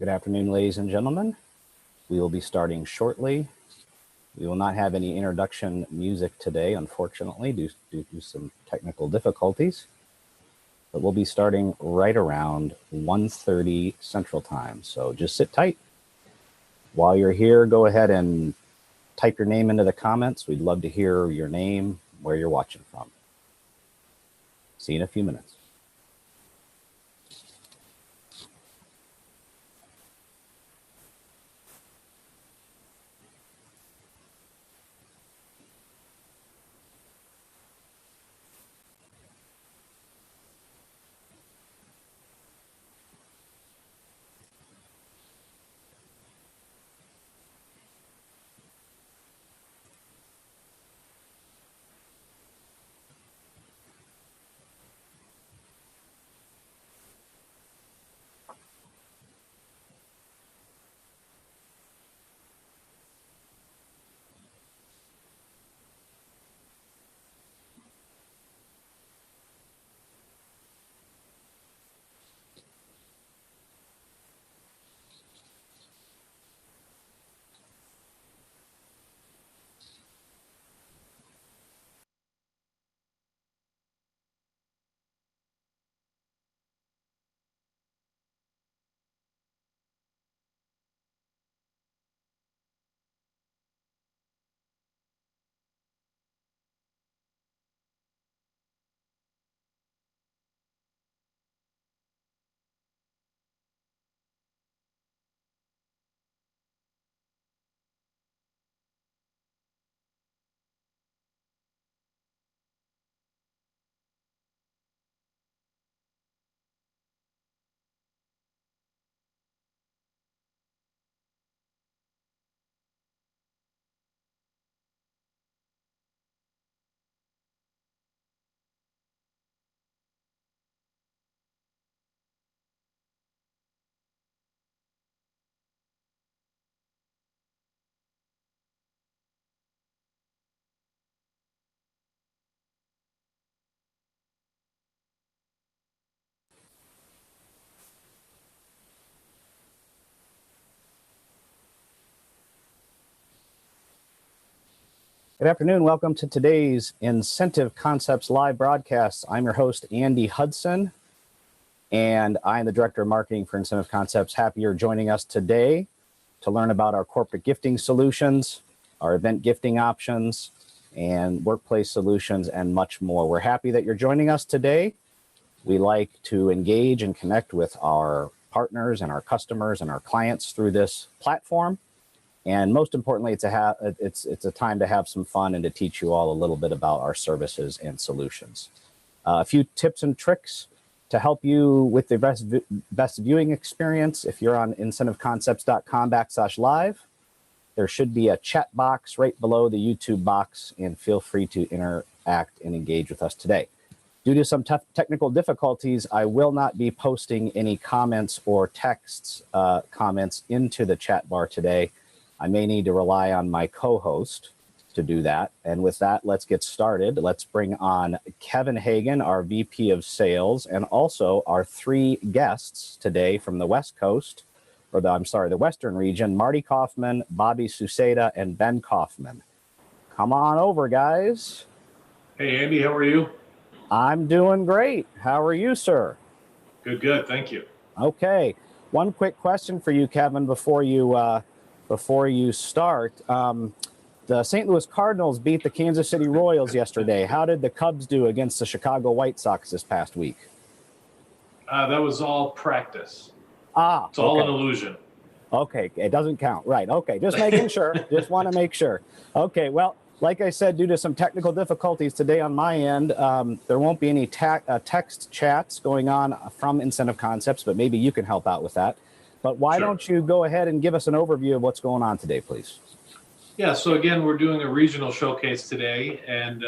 Good afternoon, ladies and gentlemen. We will be starting shortly. We will not have any introduction music today, unfortunately, due to some technical difficulties. But we'll be starting right around 1:30 Central Time. So just sit tight. While you're here, go ahead and type your name into the comments. We'd love to hear your name, where you're watching from. See you in a few minutes. Good afternoon. Welcome to today's Incentive Concepts live broadcast. I'm your host, Andy Hudson, and I'm the Director of Marketing for Incentive Concepts. Happy you're joining us today to learn about our corporate gifting solutions, our event gifting options, and workplace solutions, and much more. We're happy that you're joining us today. We like to engage and connect with our partners and our customers and our clients through this platform. And most importantly, it's a time to have some fun and to teach you all a little bit about our services and solutions. A few tips and tricks to help you with the best viewing experience. If you're on incentiveconcepts.com/live, there should be a chat box right below the YouTube box, and feel free to interact and engage with us today. Due to some technical difficulties, I will not be posting any comments or texts comments into the chat bar today. I may need to rely on my co-host to do that. And with that, let's get started. Let's bring on Kevin Hagan, our VP of Sales, and also our three guests today from the West Coast, or the Western region, Marty Kaufman, Bobby Suseda, and Ben Kaufman. Come on over, guys. Hey, Andy, how are you? I'm doing great. How are you, sir? Good. Thank you. Okay. One quick question for you, Kevin, before you start. The St. Louis Cardinals beat the Kansas City Royals yesterday. How did the Cubs do against the Chicago White Sox this past week? That was all practice. It's Okay. all an illusion. Okay, it doesn't count. Right. Okay, just making sure. Just want to make sure. Okay, well, like I said, due to some technical difficulties today on my end, there won't be any text chats going on from Incentive Concepts, but maybe you can help out with that. But why don't you go ahead and give us an overview of what's going on today, please? Yeah, so again, we're doing a regional showcase today, and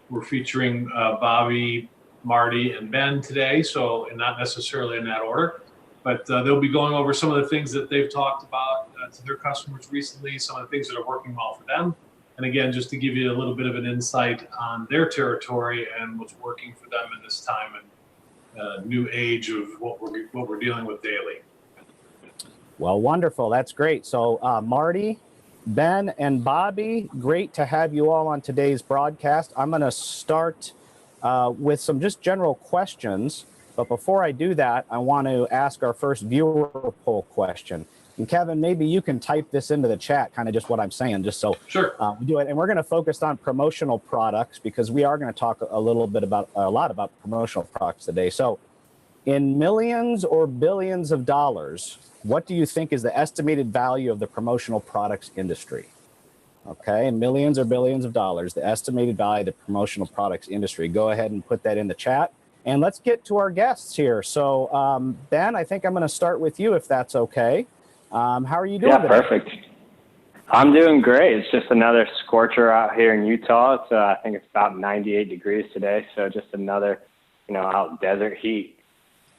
we're featuring Bobby, Marty, and Ben today, so not necessarily in that order, but they'll be going over some of the things that they've talked about to their customers recently, some of the things that are working well for them, and again, just to give you a little bit of an insight on their territory and what's working for them in this time and new age of what we're dealing with daily. Well, wonderful. That's great. So, Marty, Ben, and Bobby, great to have you all on today's broadcast. I'm going to start with some just general questions. But before I do that, I want to ask our first viewer poll question. And Kevin, maybe you can type this into the chat, kind of just what I'm saying, just so Sure. we do it. And we're going to focus on promotional products because we are going to talk a lot about promotional products today. So, in millions or billions of dollars, what do you think is the estimated value of the promotional products industry? Okay, millions or billions of dollars, the estimated value of the promotional products industry. Go ahead and put that in the chat. And let's get to our guests here. So, Ben, I think I'm going to start with you if that's okay. How are you doing today? Perfect. I'm doing great. It's just another scorcher out here in Utah. It's, I think it's about 98 degrees today. So just another, out desert heat.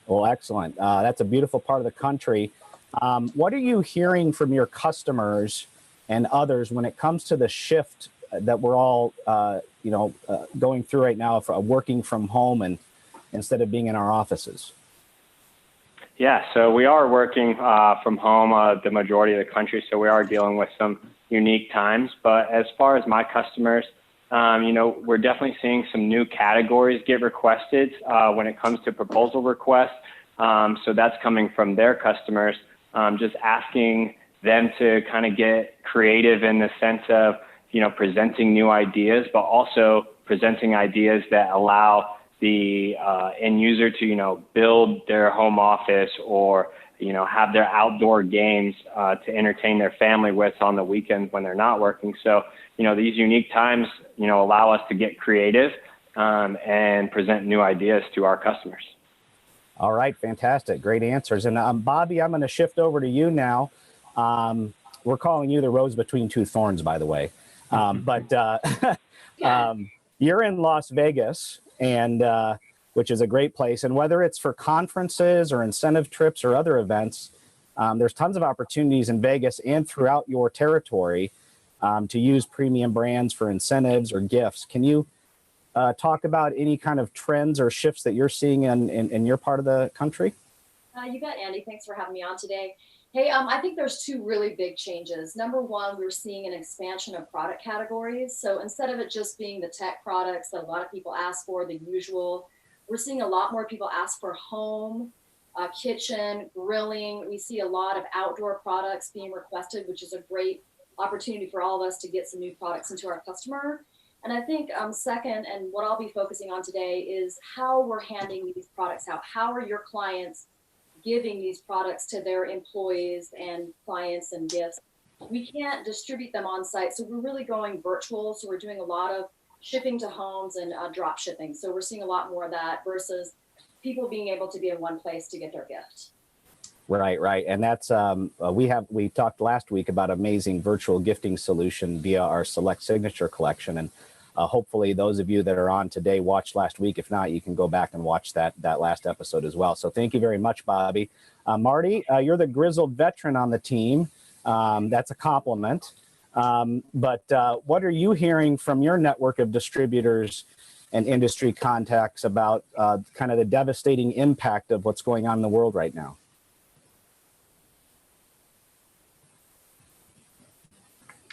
Well, excellent. That's a beautiful part of the country. What are you hearing from your customers and others when it comes to the shift that we're all, going through right now for working from home and instead of being in our offices? Yeah, so we are working from home the majority of the country, so we are dealing with some unique times. But as far as my customers, we're definitely seeing some new categories get requested when it comes to proposal requests. So that's coming from their customers, just asking them to kind of get creative in the sense of, presenting new ideas, but also presenting ideas that allow the end user to, build their home office or, have their outdoor games to entertain their family with on the weekends when they're not working. So, these unique times, allow us to get creative and present new ideas to our customers. All right, fantastic. Great answers. And Bobby, I'm going to shift over to you now. We're calling you the rose between two thorns, by the way. You're in Las Vegas, and which is a great place. And whether it's for conferences or incentive trips or other events, there's tons of opportunities in Vegas and throughout your territory to use premium brands for incentives or gifts. Can you talk about any kind of trends or shifts that you're seeing in your part of the country? You bet, Andy. Thanks for having me on today. Hey, I think there's two really big changes. Number one, we're seeing an expansion of product categories. So instead of it just being the tech products that a lot of people ask for, the usual, we're seeing a lot more people ask for home, kitchen, grilling. We see a lot of outdoor products being requested, which is a great opportunity for all of us to get some new products into our customer. And I think second, and what I'll be focusing on today is how we're handing these products out. How are your clients giving these products to their employees and clients and gifts? We can't distribute them on site, so we're really going virtual. So we're doing a lot of shipping to homes and drop shipping. So we're seeing a lot more of that versus people being able to be in one place to get their gift. Right. And that's, we talked last week about amazing virtual gifting solution via our Select Signature collection. And hopefully those of you that are on today watched last week. If not, you can go back and watch that last episode as well. So thank you very much, Bobby. Marty, you're the grizzled veteran on the team. That's a compliment. But what are you hearing from your network of distributors and industry contacts about kind of the devastating impact of what's going on in the world right now?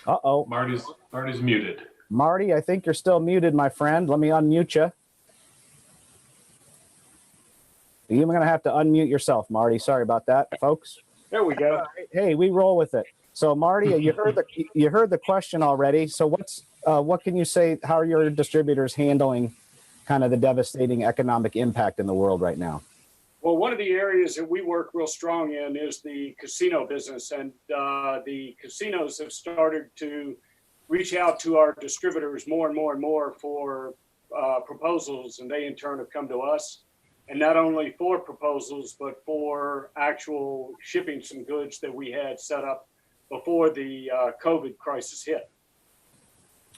Uh-oh. Marty's muted. Marty, I think you're still muted, my friend. Let me unmute you. You're going to have to unmute yourself, Marty. Sorry about that, folks. There we go. Hey, we roll with it. So, Marty, you heard the question already. So, what can you say? How are your distributors handling kind of the devastating economic impact in the world right now? Well, one of the areas that we work real strong in is the casino business, and the casinos have started to reach out to our distributors more and more and more for proposals, and they in turn have come to us, and not only for proposals, but for actual shipping some goods that we had set up before the COVID crisis hit.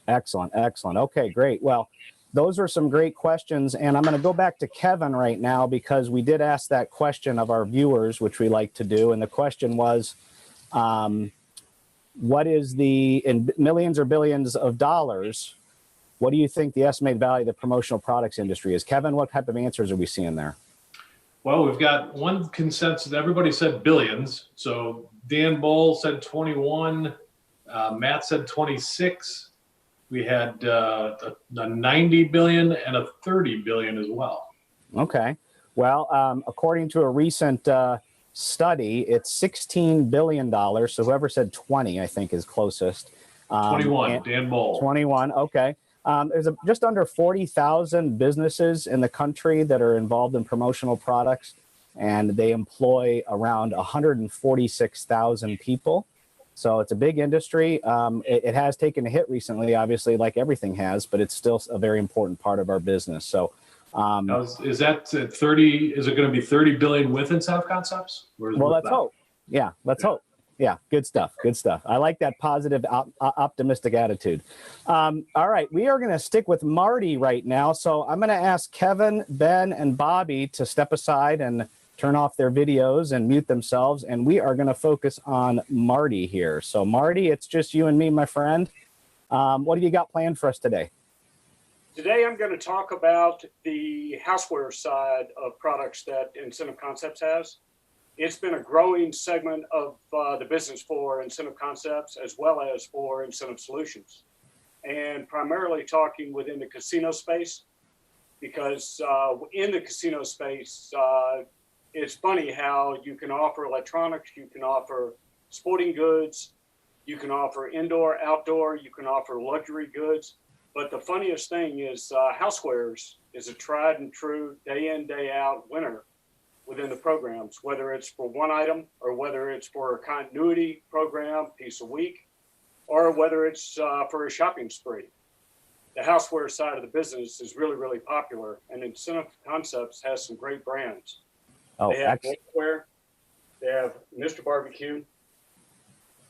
Excellent. Okay, great. Well, those are some great questions, and I'm going to go back to Kevin right now because we did ask that question of our viewers, which we like to do, and the question was, what is in millions or billions of dollars, what do you think the estimated value of the promotional products industry is? Kevin, what type of answers are we seeing there? Well, we've got one consensus. Everybody said billions. So Dan Bull said 21. Matt said 26. We had a 90 billion and a 30 billion as well. Okay. Well, according to a recent study, it's $16 billion. So whoever said 20, I think, is closest. 21, Dan Bull. 21, okay. There's just under 40,000 businesses in the country that are involved in promotional products, and they employ around 146,000 people. So it's a big industry. It has taken a hit recently, obviously, like everything has, but it's still a very important part of our business. So Now, is that at 30? Is it going to be 30 billion with Incentive Concepts? well, let's hope. Yeah, let's hope. Yeah, good stuff. Good stuff. I like that positive, optimistic attitude. All right, we are going to stick with Marty right now. So I'm going to ask Kevin, Ben, and Bobby to step aside and turn off their videos and mute themselves. And we are going to focus on Marty here. So Marty, it's just you and me, my friend. What do you got planned for us today? Today, I'm going to talk about the houseware side of products that Incentive Concepts has. It's been a growing segment of the business for Incentive Concepts as well as for Incentive Solutions, and primarily talking within the casino space, because in the casino space, it's funny how you can offer electronics, you can offer sporting goods, you can offer indoor, outdoor, you can offer luxury goods. But the funniest thing is housewares is a tried and true day in, day out winner within the programs, whether it's for one item or whether it's for a continuity program, piece a week, or whether it's for a shopping spree. The houseware side of the business is really, really popular, and Incentive Concepts has some great brands. Oh, they have excellent. Northware, they have Mr. Barbecue,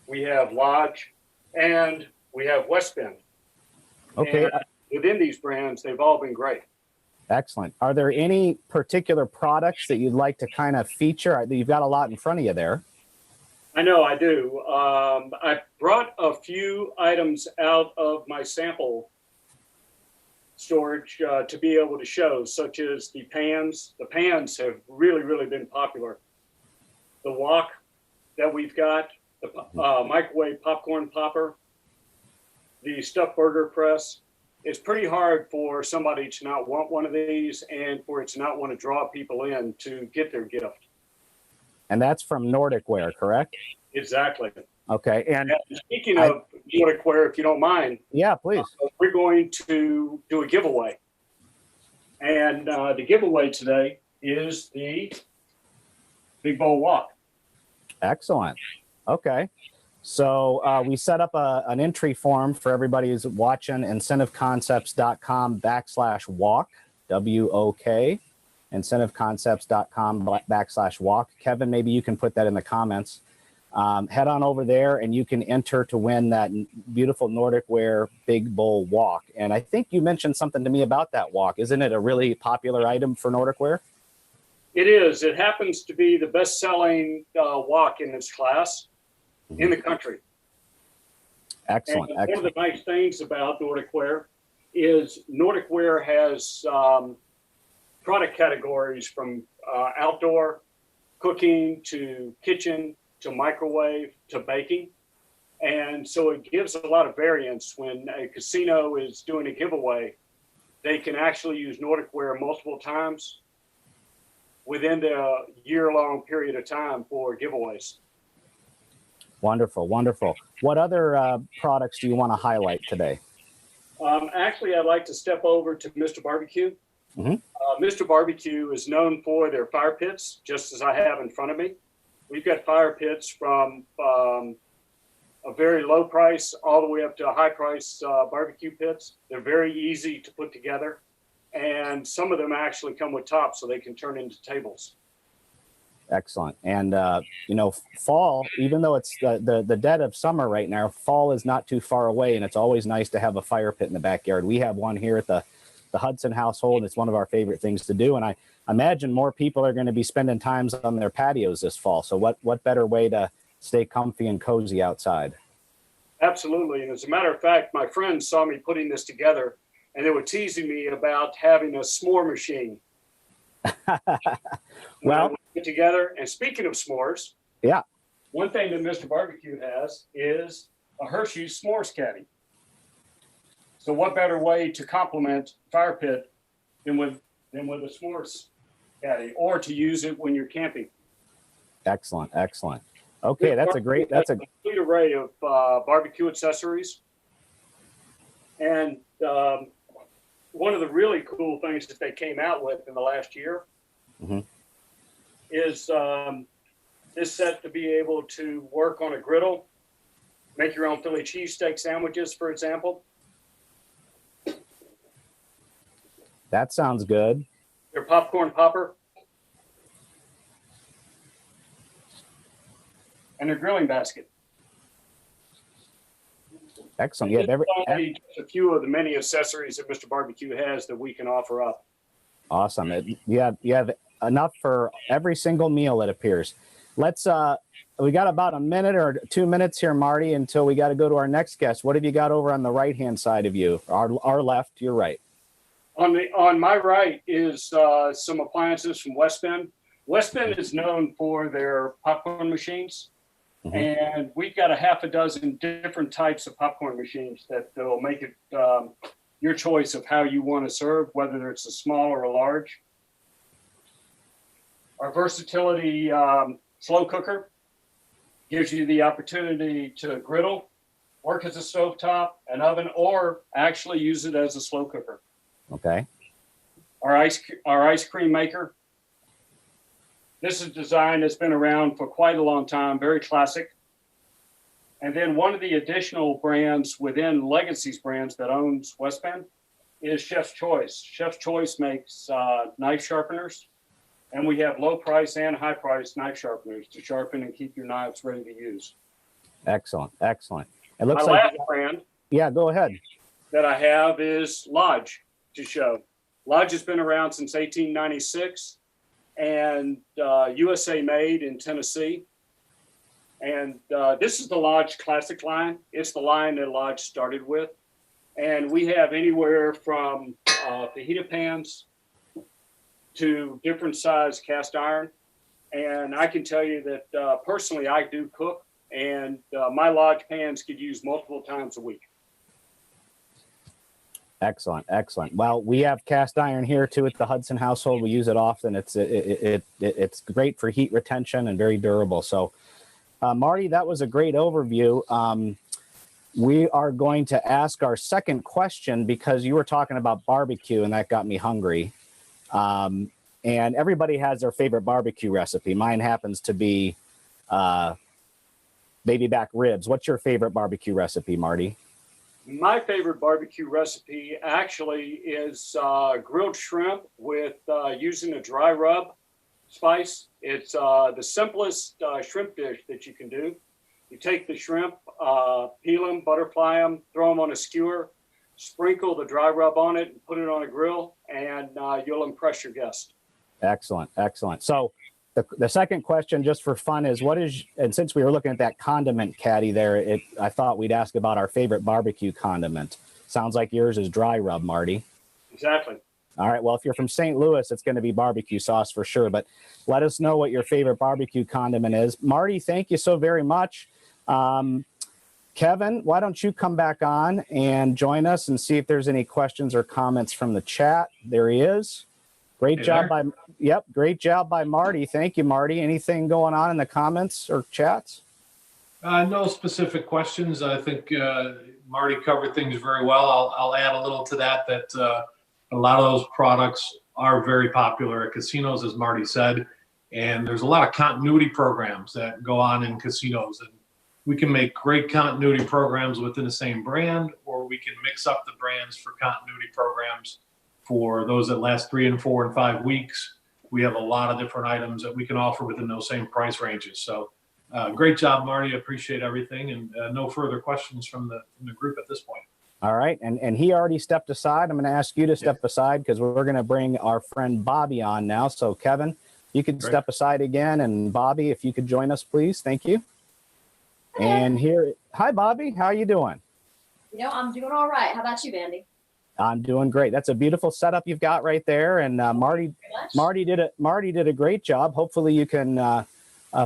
we have Lodge, and we have West Bend. Okay. And within these brands, they've all been great. Excellent. Are there any particular products that you'd like to kind of feature? You've got a lot in front of you there. I know I do. I brought a few items out of my sample storage to be able to show, such as the pans. The pans have really, really been popular. The wok that we've got, the microwave popcorn popper, the stuffed burger press. It's pretty hard for somebody to not want one of these and for it to not want to draw people in to get their gift. And that's from Nordic Ware, correct? Exactly. Okay. And speaking of Nordic Ware, if you don't mind. Yeah, please. We're going to do a giveaway. And the giveaway today is the Big Bowl Wok. Excellent. Okay. So we set up an entry form for everybody who's watching, incentiveconcepts.com/walk, WOK, incentiveconcepts.com/walk. Kevin, maybe you can put that in the comments. Head on over there and you can enter to win that beautiful Nordic Ware Big Bowl Wok. And I think you mentioned something to me about that wok. Isn't it a really popular item for Nordic Ware? It is. It happens to be the best-selling wok in its class in the country. Excellent. And one of the nice things about Nordic Ware is Nordic Ware has product categories from outdoor cooking to kitchen to microwave to baking. And so it gives a lot of variance. When a casino is doing a giveaway, they can actually use Nordic Ware multiple times within the year-long period of time for giveaways. Wonderful, wonderful. What other products do you want to highlight today? Actually, I'd like to step over to Mr. Barbecue. Mr. Barbecue is known for their fire pits, just as I have in front of me. We've got fire pits from a very low price all the way up to a high price barbecue pits. They're very easy to put together. And some of them actually come with tops so they can turn into tables. Excellent. And, you know, fall, even though it's the dead of summer right now, fall is not too far away. And it's always nice to have a fire pit in the backyard. We have one here at the Hudson household. It's one of our favorite things to do. And I imagine more people are going to be spending times on their patios this fall. So what better way to stay comfy and cozy outside? Absolutely. And as a matter of fact, my friends saw me putting this together and they were teasing me about having a s'more machine. Well, get together. And speaking of s'mores, yeah, one thing that Mr. Barbecue has is a Hershey's s'mores caddy. So what better way to complement fire pit than with a s'mores caddy, or to use it when you're camping? excellent, excellent. Okay, that's a complete array of barbecue accessories. And one of the really cool things that they came out with in the last year is this set to be able to work on a griddle, make your own Philly cheesesteak sandwiches, for example. That sounds good. Their popcorn popper. And their grilling basket. Excellent. Yeah, just a few of the many accessories that Mr. Barbecue has that we can offer up. Awesome. You have enough for every single meal, it appears. Let's we got about a minute or 2 minutes here, Marty, until we got to go to our next guest. What have you got over on the right hand side of you? Our left, your right. On my right is some appliances from West Bend. West Bend is known for their popcorn machines. And we've got a half a dozen different types of popcorn machines that will make it your choice of how you want to serve, whether it's a small or a large. Our versatility slow cooker gives you the opportunity to griddle, work as a stovetop, an oven, or actually use it as a slow cooker. Okay. Our ice cream maker. This is a design that's been around for quite a long time, very classic. And then one of the additional brands within Legacy's brands that owns West Bend is Chef's Choice. Chef's Choice makes knife sharpeners, and we have low price and high price knife sharpeners to sharpen and keep your knives ready to use. Excellent, excellent. It looks My like last brand. Yeah, go ahead. That I have is Lodge to show. Lodge has been around since 1896. And USA made in Tennessee. And this is the Lodge Classic line. It's the line that Lodge started with. And we have anywhere from fajita pans to different size cast iron. And I can tell you that personally, I do cook, and my Lodge pans could use multiple times a week. Excellent, excellent. Well, we have cast iron here too at the Hudson household. We use it often. It's great for heat retention and very durable. So, Marty, that was a great overview. We are going to ask our second question because you were talking about barbecue, and that got me hungry. And everybody has their favorite barbecue recipe. Mine happens to be baby back ribs. What's your favorite barbecue recipe, Marty? My favorite barbecue recipe actually is grilled shrimp with using a dry rub spice. It's the simplest shrimp dish that you can do. You take the shrimp, peel them, butterfly them, throw them on a skewer, sprinkle the dry rub on it, and put it on a grill, and you'll impress your guests. Excellent, excellent. So the second question, just for fun, is and since we were looking at that condiment caddy there, I thought we'd ask about our favorite barbecue condiment. Sounds like yours is dry rub, Marty. Exactly. All right. Well, if you're from St. Louis, it's going to be barbecue sauce for sure. But let us know what your favorite barbecue condiment is. Marty, thank you so very much. Kevin, why don't you come back on and join us and see if there's any questions or comments from the chat. There he is. Great job great job by Marty. Thank you, Marty. Anything going on in the comments or chats? No specific questions. I think Marty covered things very well. I'll add a little to that a lot of those products are very popular at casinos, as Marty said, and there's a lot of continuity programs that go on in casinos, and we can make great continuity programs within the same brand, or we can mix up the brands for continuity programs for those that last 3 and 4 and 5 weeks. We have a lot of different items that we can offer within those same price ranges. So great job, Marty. I appreciate everything, and no further questions from the group at this point. All right. And he already stepped aside. I'm going to ask you to step aside because we're going to bring our friend Bobby on now. So Kevin, you could step aside again. And Bobby, if you could join us, please. Thank you. And hi, Bobby. How are you doing? I'm doing all right. How about you, Bandy? I'm doing great. That's a beautiful setup you've got right there. And Marty did a great job. Hopefully you can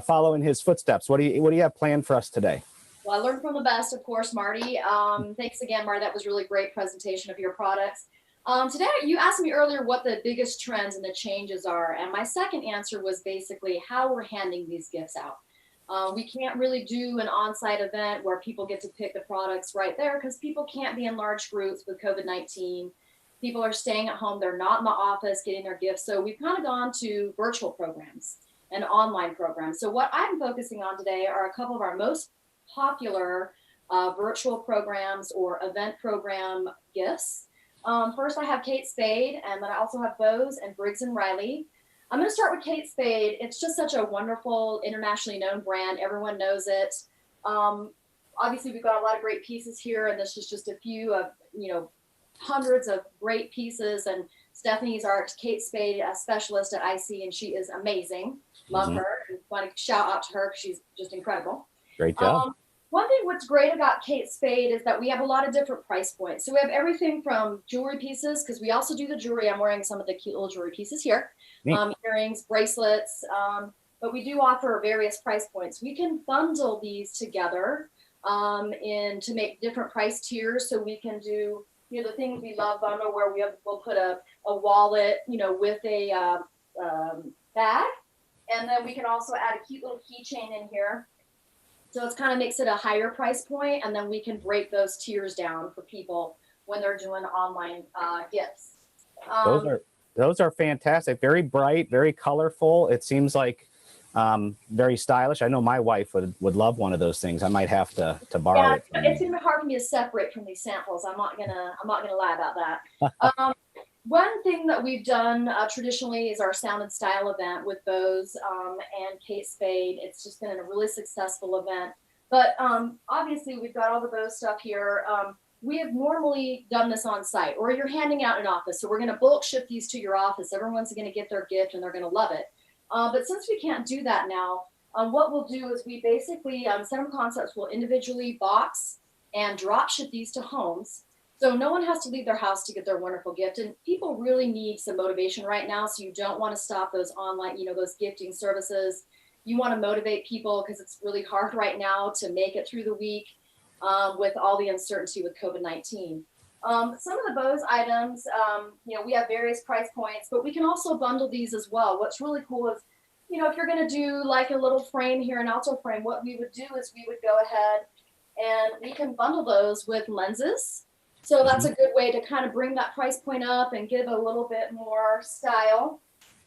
follow in his footsteps. What do you have planned for us today? Well, I learned from the best, of course, Marty. Thanks again, Marty. That was really great presentation of your products. Today, you asked me earlier what the biggest trends and the changes are. And my second answer was basically how we're handing these gifts out. We can't really do an on-site event where people get to pick the products right there because people can't be in large groups with COVID-19. People are staying at home. They're not in the office getting their gifts. So we've kind of gone to virtual programs and online programs. So what I'm focusing on today are a couple of our most popular virtual programs or event program gifts. First, I have Kate Spade, and then I also have Bose and Briggs & Riley. I'm going to start with Kate Spade. It's just such a wonderful, internationally known brand. Everyone knows it. Obviously, we've got a lot of great pieces here, and this is just a few of, hundreds of great pieces. And Stephanie's our Kate Spade specialist at IC, and she is amazing. Love her, and want to shout out to her because she's just incredible. Great job. One thing what's great about Kate Spade is that we have a lot of different price points. So we have everything from jewelry pieces, because we also do the jewelry. I'm wearing some of the cute little jewelry pieces here. Earrings, bracelets, but we do offer various price points. We can bundle these together to make different price tiers. So we can do, the things we love bundle where we'll put a wallet, with a bag. And then we can also add a cute little keychain in here. So it kind of makes it a higher price point, and then we can break those tiers down for people when they're doing online gifts. Those are fantastic. Very bright, very colorful. It seems like very stylish. I know my wife would love one of those things. I might have to borrow it. It's gonna be hard for me to separate from these samples. I'm not gonna lie about that. One thing that we've done traditionally is our Sound and Style event with Bose and Kate Spade. It's just been a really successful event. But obviously, we've got all the Bose stuff here. We have normally done this on site, or you're handing out in an office. So we're going to bulk ship these to your office. Everyone's going to get their gift, and they're going to love it. But since we can't do that now, what we'll do is we basically, Center Concepts will individually box and drop ship these to homes. So no one has to leave their house to get their wonderful gift. And people really need some motivation right now. So you don't want to stop those online, those gifting services. You want to motivate people because it's really hard right now to make it through the week with all the uncertainty with COVID-19. Some of the Bose items, we have various price points, but we can also bundle these as well. What's really cool is, if you're going to do like a little frame here, an alto frame, what we would do is we would go ahead and we can bundle those with lenses. So that's a good way to kind of bring that price point up and give a little bit more style.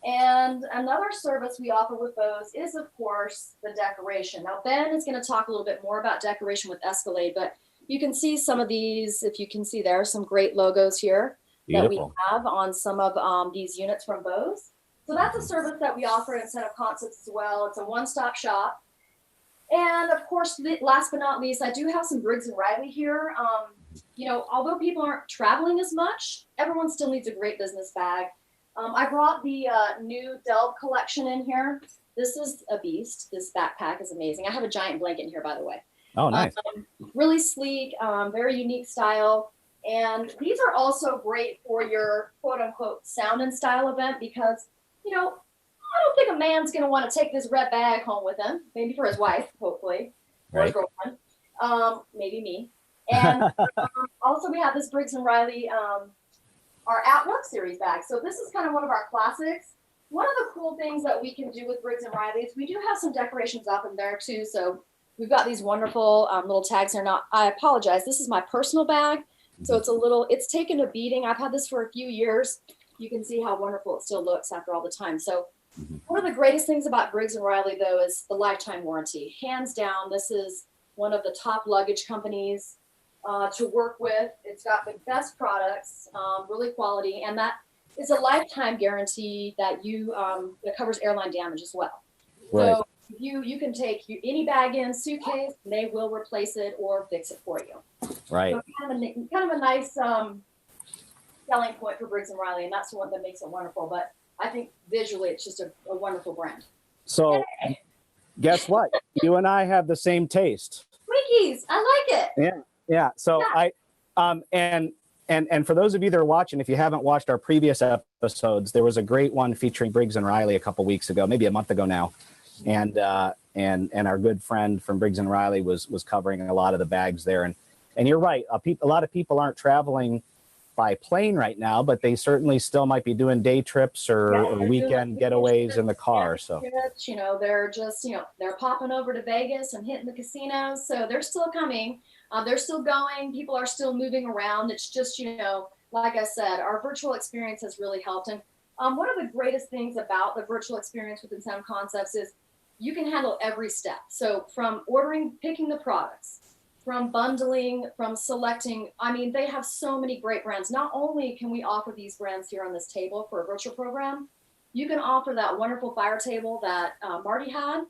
And another service we offer with Bose is, of course, the decoration. Now, Ben is going to talk a little bit more about decoration with Escalade, but you can see some of these, if you can see there, some great logos here that we have on some of these units from Bose. So that's a service that we offer in Center Concepts as well. It's a one-stop shop. And of course, last but not least, I do have some Briggs & Riley here. Although people aren't traveling as much, everyone still needs a great business bag. I brought the new Delve collection in here. This is a beast. This backpack is amazing. I have a giant blanket in here, by the way. Oh, nice. Really sleek, very unique style. And these are also great for your quote unquote Sound and Style event because, I don't think a man's going to want to take this red bag home with him. Maybe for his wife, hopefully, or his girlfriend. Maybe me. And also we have this Briggs & Riley, our Outlook series bag. So this is kind of one of our classics. One of the cool things that we can do with Briggs & Riley is we do have some decorations up in there too. So we've got these wonderful little tags here. Now, I apologize. This is my personal bag. So it's taken a beating. I've had this for a few years. You can see how wonderful it still looks after all the time. So one of the greatest things about Briggs & Riley, though, is the lifetime warranty. Hands down, this is one of the top luggage companies to work with. It's got the best products, really quality, and that is a lifetime guarantee that that covers airline damage as well. Right. So you can take any bag in, suitcase, and they will replace it or fix it for you. Right. So kind of a nice selling point for Briggs & Riley, and that's the one that makes it wonderful. But I think visually it's just a wonderful brand. So guess what? You and I have the same taste. Twinkies, I like it. Yeah. So yeah. And And for those of you that are watching, if you haven't watched our previous episodes, there was a great one featuring Briggs and Riley a couple weeks ago, maybe a month ago now, and our good friend from Briggs and Riley was covering a lot of the bags there. And you're right, a lot of people aren't traveling by plane right now, but they certainly still might be doing day trips or weekend getaways in the car. So trips, they're just they're popping over to Vegas and hitting the casinos, so they're still coming. They're still going. People are still moving around. It's just, like I said, our virtual experience has really helped. And one of the greatest things about the virtual experience with Incentive Concepts is you can handle every step. So from picking the products, from bundling, from selecting. I mean, they have so many great brands. Not only can we offer these brands here on this table for a virtual program, you can offer that wonderful fire table that Marty had.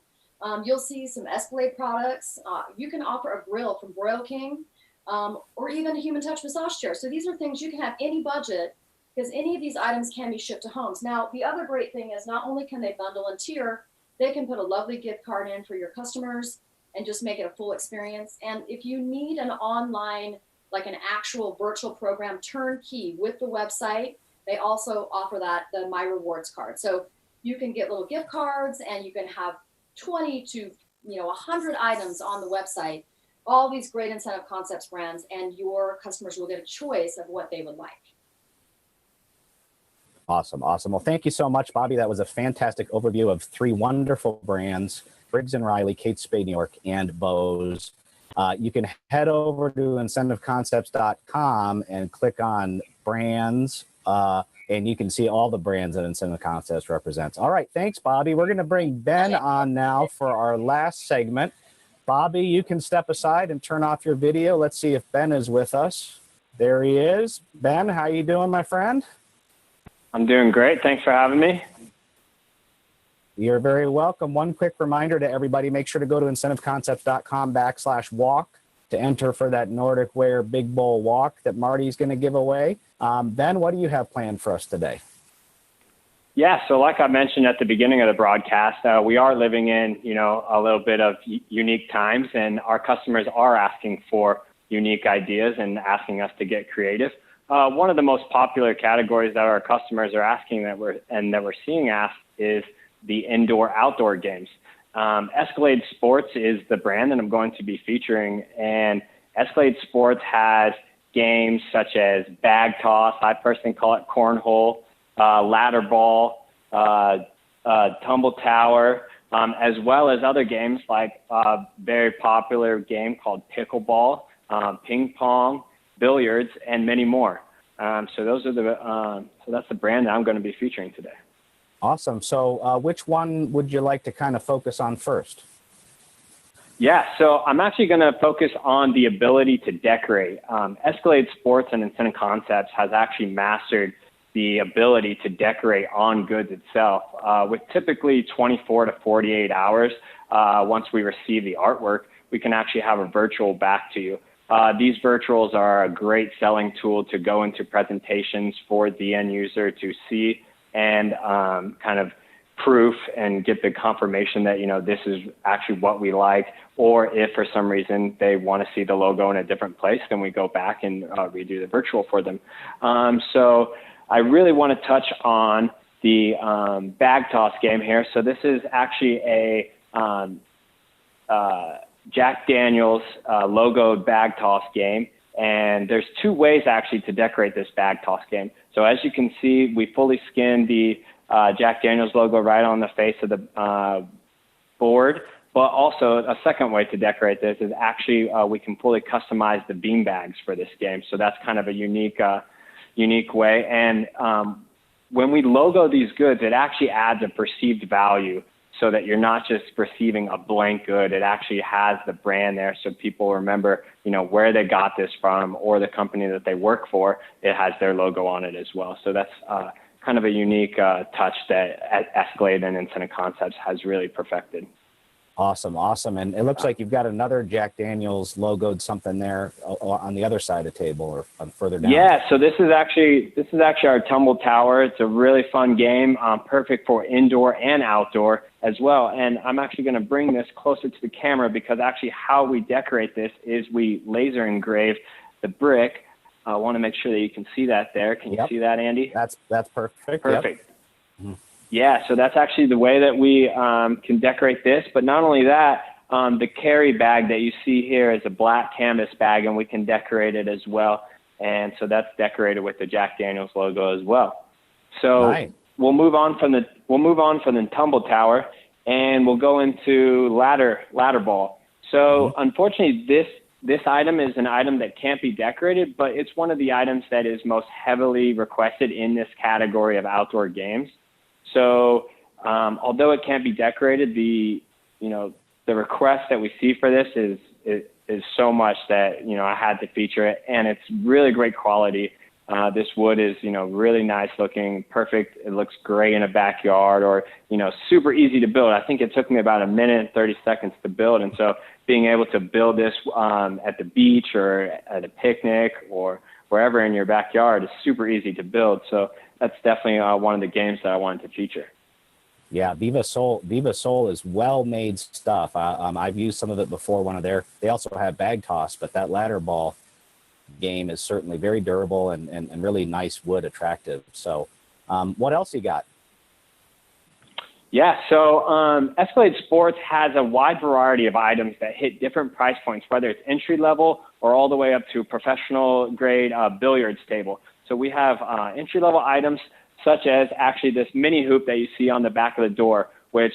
You'll see some Escalade products. You can offer a grill from Broil King, or even a Human Touch massage chair. So these are things you can have any budget, because any of these items can be shipped to homes. Now, the other great thing is not only can they bundle and tier, they can put a lovely gift card in for your customers and just make it a full experience. And if you need an online, like an actual virtual program turnkey with the website, they also offer the My Rewards card. So you can get little gift cards, and you can have 20 to 100 items on the website, all these great Incentive Concepts brands, and your customers will get a choice of what they would like. Awesome. Well, thank you so much, Bobby. That was a fantastic overview of 3 wonderful brands: Briggs and Riley, Kate Spade New York, and Bose. You can head over to incentiveconcepts.com and click on brands, and you can see all the brands that Incentive Concepts represents. All right, thanks, Bobby. We're going to bring Ben on now for our last segment. Bobby, you can step aside and turn off your video. Let's see if Ben is with us. There he is. Ben, how you doing, my friend? I'm doing great. Thanks for having me. You're very welcome. One quick reminder to everybody, make sure to go to incentiveconcepts.com/walk to enter for that Nordic Wear Big Bowl walk that Marty's going to give away. Ben, what do you have planned for us today? Yeah, so like I mentioned at the beginning of the broadcast, we are living in, a little bit of unique times, and our customers are asking for unique ideas and asking us to get creative. One of the most popular categories that our customers are asking that we're seeing asked is the indoor-outdoor games. Escalade Sports is the brand that I'm going to be featuring, and Escalade Sports has games such as bag toss, I personally call it cornhole, ladder ball, tumble tower, as well as other games like a very popular game called pickleball, ping pong, billiards, and many more. So that's the brand that I'm going to be featuring today. Awesome. So which one would you like to kind of focus on first? Yeah, so I'm actually going to focus on the ability to decorate. Escalade Sports and Incentive Concepts has actually mastered the ability to decorate on goods itself with typically 24 to 48 hours. Once we receive the artwork, we can actually have a virtual back to you. These virtuals are a great selling tool to go into presentations for the end user to see and kind of proof and get the confirmation that, this is actually what we like. Or if for some reason they want to see the logo in a different place, then we go back and redo the virtual for them. So I really want to touch on the bag toss game here. So this is actually a Jack Daniel's logoed bag toss game. And there's 2 ways actually to decorate this bag toss game. So as you can see, we fully skinned the Jack Daniel's logo right on the face of the board. But also a second way to decorate this is actually we can fully customize the bean bags for this game. So that's kind of a unique way. And when we logo these goods, it actually adds a perceived value, so that you're not just receiving a blank good. It actually has the brand there, so people remember, where they got this from or the company that they work for. It has their logo on it as well. So that's kind of a unique touch that Escalade and Incentive Concepts has really perfected. Awesome. And it looks like you've got another Jack Daniel's logoed something there on the other side of the table or further down. Yeah, so this is actually our Tumble Tower. It's a really fun game, perfect for indoor and outdoor as well. And I'm actually going to bring this closer to the camera because actually how we decorate this is we laser engrave the brick I want to make sure that you can see that there. Can you see that, Andy? That's perfect. Perfect. Yep. Yeah, so that's actually the way that we can decorate this. But not only that, the carry bag that you see here is a black canvas bag, and we can decorate it as well. And so that's decorated with the Jack Daniel's logo as well. So nice. we'll move on from the Tumble Tower, and we'll go into ladder ball. So unfortunately, this item is an item that can't be decorated, but it's one of the items that is most heavily requested in this category of outdoor games. So although it can't be decorated, the request that we see for this is so much that, I had to feature it, and it's really great quality. This wood is, really nice looking, perfect. It looks great in a backyard or, super easy to build. I think it took me about 1 minute and 30 seconds to build. And so being able to build this at the beach or at a picnic or wherever in your backyard is super easy to build. So that's definitely one of the games that I wanted to feature. Yeah, Viva Sol is well-made stuff. I've used some of it before. They also have bag toss, but that ladder ball game is certainly very durable and really nice wood, attractive. So what else you got? Yeah, so Escalade Sports has a wide variety of items that hit different price points, whether it's entry level or all the way up to professional grade billiards table. So we have entry level items such as actually this mini hoop that you see on the back of the door, which,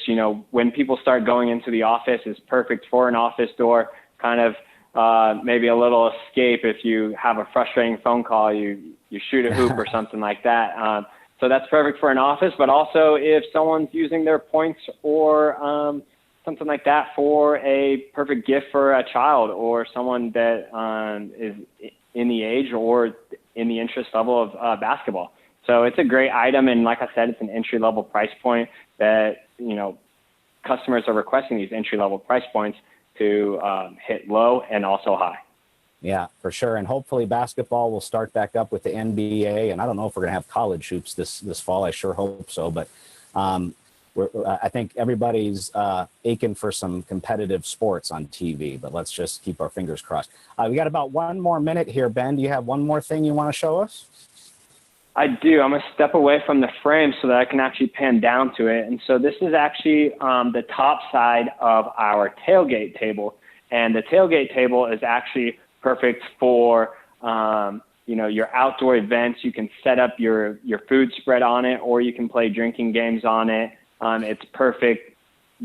when people start going into the office is perfect for an office door, kind of maybe a little escape if you have a frustrating phone call, you shoot a hoop or something like that. So that's perfect for an office, but also if someone's using their points or something like that for a perfect gift for a child or someone that is in the age or in the interest level of basketball. So it's a great item, and like I said, it's an entry-level price point that, customers are requesting these entry-level price points to hit low and also high. Yeah, for sure. And hopefully basketball will start back up with the NBA. And I don't know if we're going to have college hoops this fall. I sure hope so. But I think everybody's aching for some competitive sports on TV. But let's just keep our fingers crossed. We got about 1 more minute here, Ben. Do you have one more thing you want to show us? I do. I'm going to step away from the frame so that I can actually pan down to it. And so this is actually the top side of our tailgate table. And the tailgate table is actually perfect for, your outdoor events. You can set up your food spread on it, or you can play drinking games on it. It's perfect.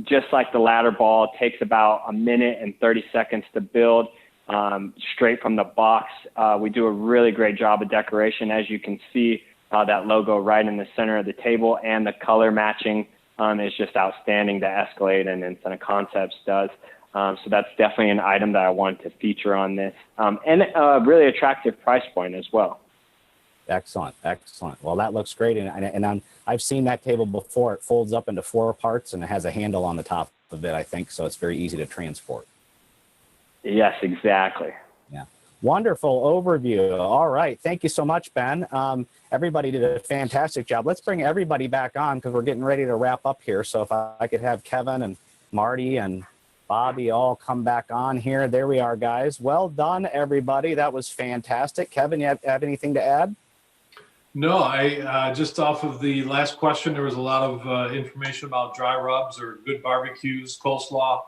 Just like the ladder ball, it takes about 1 minute and 30 seconds to build. Straight from the box. We do a really great job of decoration. As you can see, that logo right in the center of the table, and the color matching is just outstanding that Escalade and Incentive Concepts does. So that's definitely an item that I wanted to feature on this, and a really attractive price point as well. Excellent. Well, that looks great. And I've seen that table before. It folds up into 4 parts, and it has a handle on the top of it, I think, so it's very easy to transport. Yes, exactly. Yeah. Wonderful overview. All right. Thank you so much, Ben. Everybody did a fantastic job. Let's bring everybody back on because we're getting ready to wrap up here. So if I could have Kevin and Marty and Bobby all come back on here. There we are, guys. Well done, everybody. That was fantastic. Kevin, you have anything to add? No, I just off of the last question, there was a lot of information about dry rubs or good barbecues, coleslaw.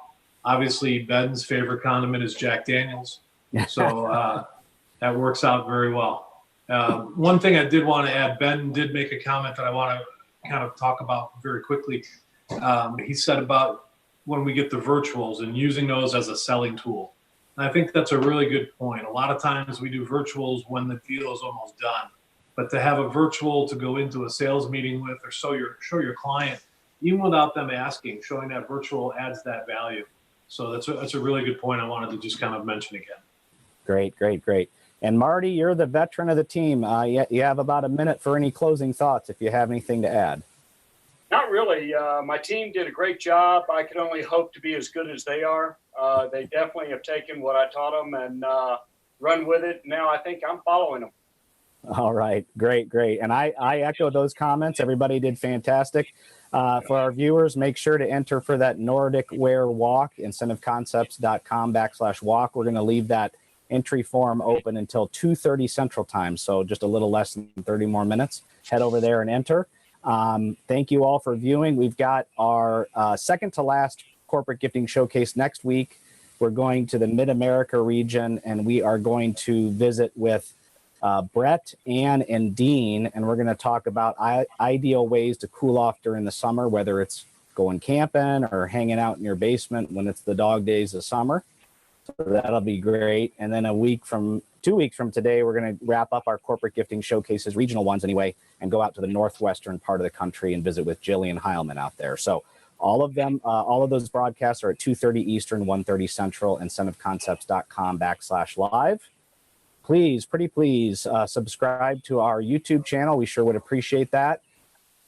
Obviously, Ben's favorite condiment is Jack Daniel's, so that works out very well. One thing I did want to add, Ben did make a comment that I want to kind of talk about very quickly. He said about when we get the virtuals and using those as a selling tool. And I think that's a really good point. A lot of times we do virtuals when the deal is almost done, but to have a virtual to go into a sales meeting with or show your client, even without them asking, showing that virtual adds that value. So that's a really good point I wanted to just kind of mention again. Great. And Marty, you're the veteran of the team. You have about a minute for any closing thoughts if you have anything to add. Not really. My team did a great job. I could only hope to be as good as they are. They definitely have taken what I taught them and run with it. Now I think I'm following them. All right. Great. And I echo those comments. Everybody did fantastic. For our viewers, make sure to enter for that Nordic Wear Walk, incentiveconcepts.com/walk. We're going to leave that Entry form open until 2:30 Central Time, so just a little less than 30 more minutes. Head over there and enter. Thank you all for viewing. We've got our second to last corporate gifting showcase next week. We're going to the Mid-America region, and we are going to visit with Brett, Ann, and Dean, and we're going to talk about ideal ways to cool off during the summer, whether it's going camping or hanging out in your basement when it's the dog days of summer. So that'll be great. And then 2 weeks from today, we're going to wrap up our corporate gifting showcases, regional ones anyway, and go out to the northwestern part of the country and visit with Jillian Heilman out there. So all of them, all of those broadcasts are at 2:30 Eastern, 1:30 Central, incentiveconcepts.com/live. Please, pretty please, subscribe to our YouTube channel. We sure would appreciate that.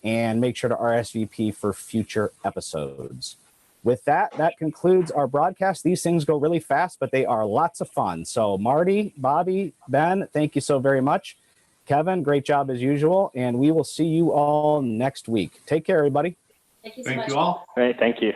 And make sure to RSVP for future episodes. With that, that concludes our broadcast. These things go really fast, but they are lots of fun. So Marty, Bobby, Ben, thank you so very much. Kevin, great job as usual. And we will see you all next week. Take care, everybody. Thank you so Thank much. you all. Great. Thank you.